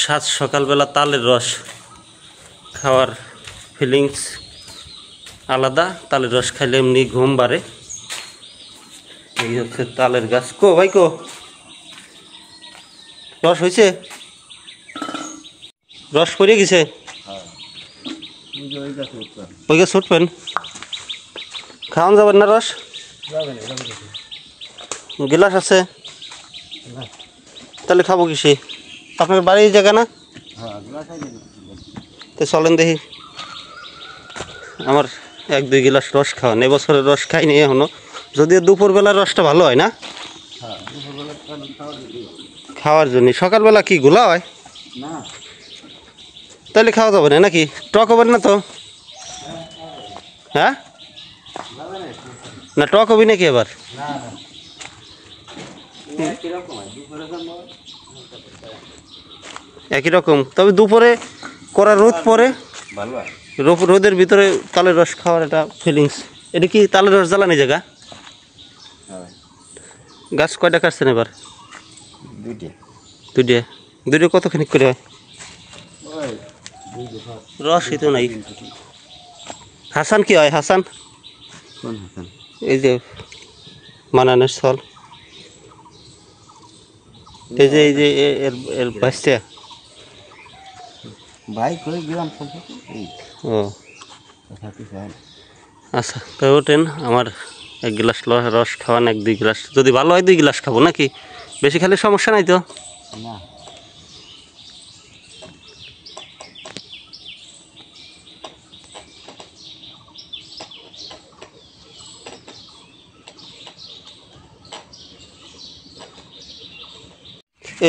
সাত সকালবেলা তালের রস খাওয়ার ফিলিংস আলাদা। তালের রস খাইলে এমনি ঘুম বাড়ে। এই হচ্ছে তালের গাছ। কো ভাই কো রস হয়েছে? রস পড়ে গেছে? ওই গাছ উঠবেন, খাওয়ান যাবেন না রস? গিলাস আছে? তাহলে খাবো কিসে? আপনার বাড়ির জায়গা না? তো চলেন দেখি, আমার 1-2 গিলাস রস খাওয়ান। এবছরের রস খাইনি এখনো, যদিও দুপুরবেলার রসটা ভালো হয় না খাওয়ার জন্য। সকালবেলা কি গোলা হয়? তাহলে খাওয়া যাবে না নাকি? টক হবে না তো? হ্যাঁ না, টক হবে নাকি এবার? একই রকম, তবে দুপুরে করা রোদ পরে রোদের ভিতরে তালের রস খাওয়ার একটা ফিলিংস। এটা কি তালের রস জ্বালানি জায়গা? গাছ কয়টা কাটছেন এবার? দুইটা কতখানি করে হয়? রসই তো নাই। হাসান কি হয়? হাসান এই যে মানানের স্থল, এই যে এর বাচ্চা ও আচ্ছা। তো ওঠেন, আমার 1 গ্লাস রস খাওয়ান, 1-2 গ্লাস, যদি ভালো হয় 2 গ্লাস খাবো নাকি? বেশি খেলে সমস্যা নাই তো? না।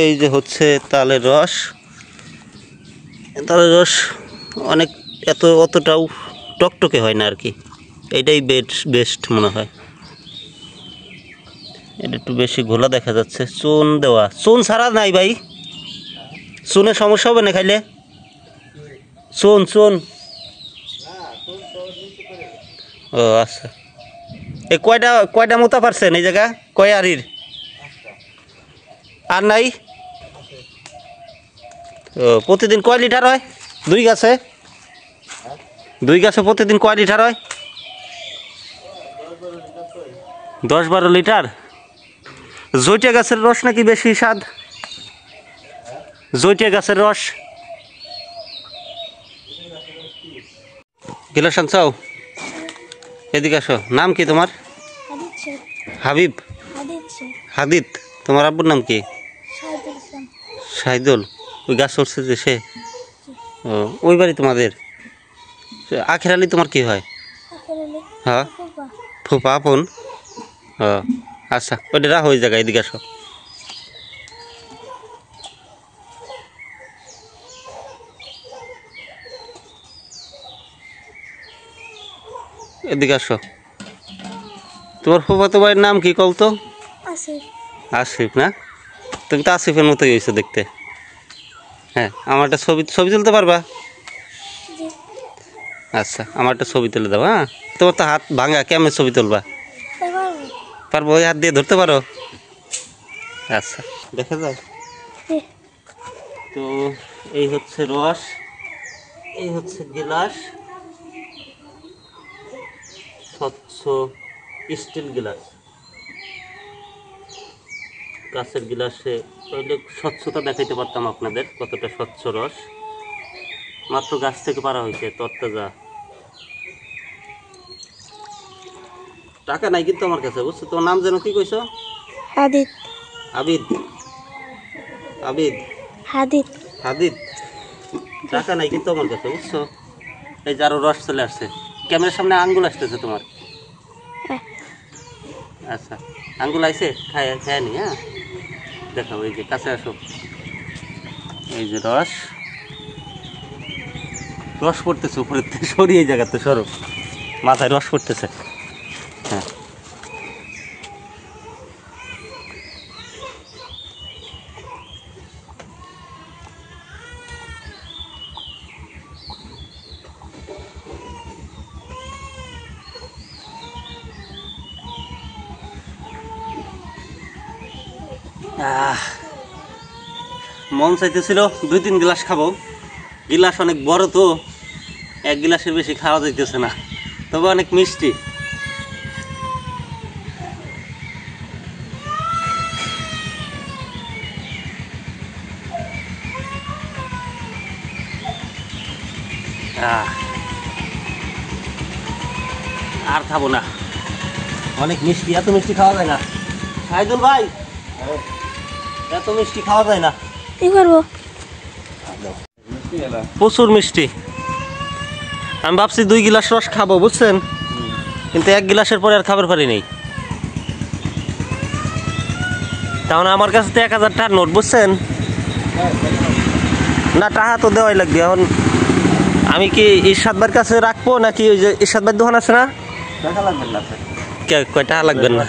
এই যে হচ্ছে তালের রস। তালের রস অনেক অতটাও টকটকে হয় না আর কি, এইটাই বেস্ট মনে হয়। এটা একটু বেশি ঘোলা দেখা যাচ্ছে, চুন দেওয়া। চুন ছাড়া নাই ভাই? চুনের সমস্যা হবে না খাইলে? চুন ও আচ্ছা। এই কয়টা মোতা পারছেন এই জায়গা? কয় আড়ির? আর নাই? ও প্রতিদিন কয় লিটার হয় 2 গাছে? 2 গাছে প্রতিদিন কয় লিটার হয়? 10-12 লিটার। জৈটিয়া গাছের রস নাকি বেশি স্বাদ? জৈটিয়া গাছের রস। গিলাস আনছাও? এদিকে আসো। নাম কি তোমার? হাবিব? হাদিদ। তোমার আব্বুর নাম কি? শাহিদুল। ওই গাছ উঠছে যে সে? ও ওই বাড়ি তোমাদের? আখের আলী তোমার কি হয়? হ্যাঁ ফুপা আপন। ও আচ্ছা, ওইটা রাখো ওই জায়গায়। এদিকে আসো। এদিকে আসো। তোমার ফুফাতো ভাইয়ের নাম কি বলতো? আসিফ না? তুমি তো আসিফের মতোই হয়েছো দেখতে। হ্যাঁ, আমার একটা ছবি তুলতে পারবা? আচ্ছা, আমার একটা ছবি তুলে দাও। হ্যাঁ, তোমার তো হাত ভাঙা, কেমন ছবি তুলবা? পারবো? ওই হাত দিয়ে ধরতে পারো? আচ্ছা, দেখা যায়। তো এই হচ্ছে রস, এই হচ্ছে গিলাস, স্বচ্ছ স্টিল গিলাস। কাঁচের গিলাসে তাহলে স্বচ্ছতা দেখাইতে পারতাম আপনাদের, কতটা স্বচ্ছ রস। মাত্র গাছ থেকে পারা হয়েছে, তরতাজা। টাকা নাই কিন্তু আমার কাছে, বুঝছো? তোমার নাম যেন কি কইছো? হাদিদ। আবিদ? আবিদ হাদিদ। হাদিদ। টাকা নাই কিন্তু আমার কাছে, বুঝছো? এই যে আরো রস চলে আসছে, ক্যামেরার সামনে আঙ্গুল আসতেছে তোমার। আচ্ছা, আঙ্গুল আইছে, খায় নি। হ্যাঁ দেখাও, এই যে কাছে আসো। এই যে রস পড়তেছে উপরের থেকে, সরি এই জায়গাতে সরো, মাথায় রস পড়তেছে। হ্যাঁ মন চাইতেছিল 2-3 গ্লাস খাবো, গিলাস অনেক বড় তো, 1 গ্লাসের বেশি খাওয়া যাইতেছে না, তবে অনেক মিষ্টি। আর খাবো না, অনেক মিষ্টি, এত মিষ্টি খাওয়া যায় না। সাইদুল ভাই, এত মিষ্টি খাওয়া যায় না। কি করবো? প্রচুর মিষ্টি। আমি ভাবছি 2 গ্লাস রস খাবো বুঝছেন, কিন্তু 1 গ্লাসের পরে আর খাবার পারি নেই। তাহলে আমার কাছে তো 1000 টাকার নোট বুঝছেন না, টাকা তো দেওয়াই লাগবে। এখন আমি কি ইরশাদ ভাইয়ের কাছে রাখবো নাকি ওই যে ইরশাদ ভাইয়ের দোকান আছে না, কয় টাকা লাগবেন না?